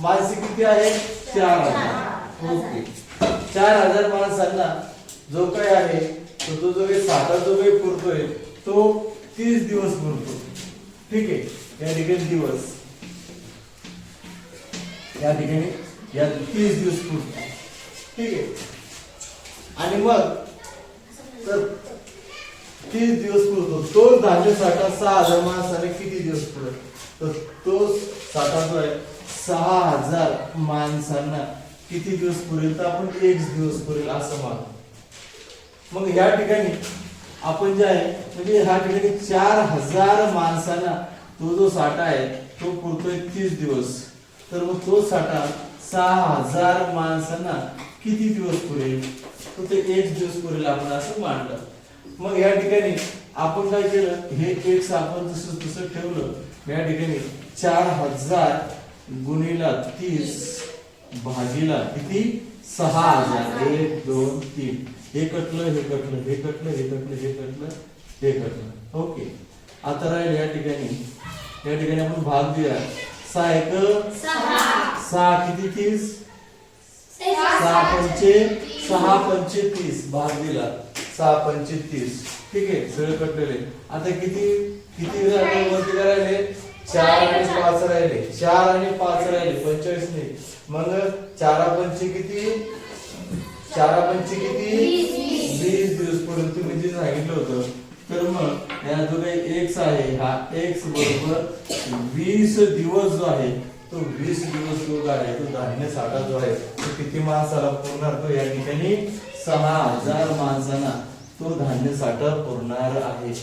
माणसे किती आहे 4000. ओके 4000 माणसांना जो काय आहे तो जो काही साठा जो काही पुरतोय तो 30 दिवस पुरतो. ठीक आहे या ठिकाणी दिवस या ठिकाणी या 30 दिवस पुरतो. ठीक आहे आणि मग तर 30 दिवस पुरतो. तो धान्य साठा 6000 माणसाने किती दिवस पुरेल तर तो साठा जो आहे 6000 माणसांना किती दिवस पुरेल तर आपण 1 दिवस पुरेल असं मानू. मग या ठिकाणी आपण जे आहे म्हणजे ह्या ठिकाणी 4000 माणसांना तो जो साठा आहे तो पुरतोय 30 दिवस. तर मग तो साठा 6000 माणसांना किती दिवस पुरेल तो ते 1 दिवस पुरेल आपण असं मानलं. मग या ठिकाणी आपण काय केलं हे x आपण जसं तसं ठेवलं. या ठिकाणी 4000 गुणिला 30 भागीला किती 6000 1 2 3 हे कटलं हे कटलं हे कटलं हे कटलं हे कटलं हे कटलं. ओके आता राहील या ठिकाणी आपण भाग दिला 6 1 6 किती 30 6 पंचे 6 पंचे 30 भाग दिला 6 पंचे 30. ठीक आहे सगळे कटलेले. आता किती राहिले वरती राहिले 4 आणि 5 राहिले 4 आणि 5 राहिले 25 नाही. मग 4 पंचे किती 20 दिवस पर्यंत तुम्ही जे सांगितलं होतं. तर मग या जो काही x आहे हा x बरोबर 20 दिवस जो आहे तो 20 दिवस जो आहे तो धान्य साठा जो आहे तो किती माणसाला पुरणार तो या ठिकाणी 6000 माणसांना तो धान्य साठा पुरणार आहे.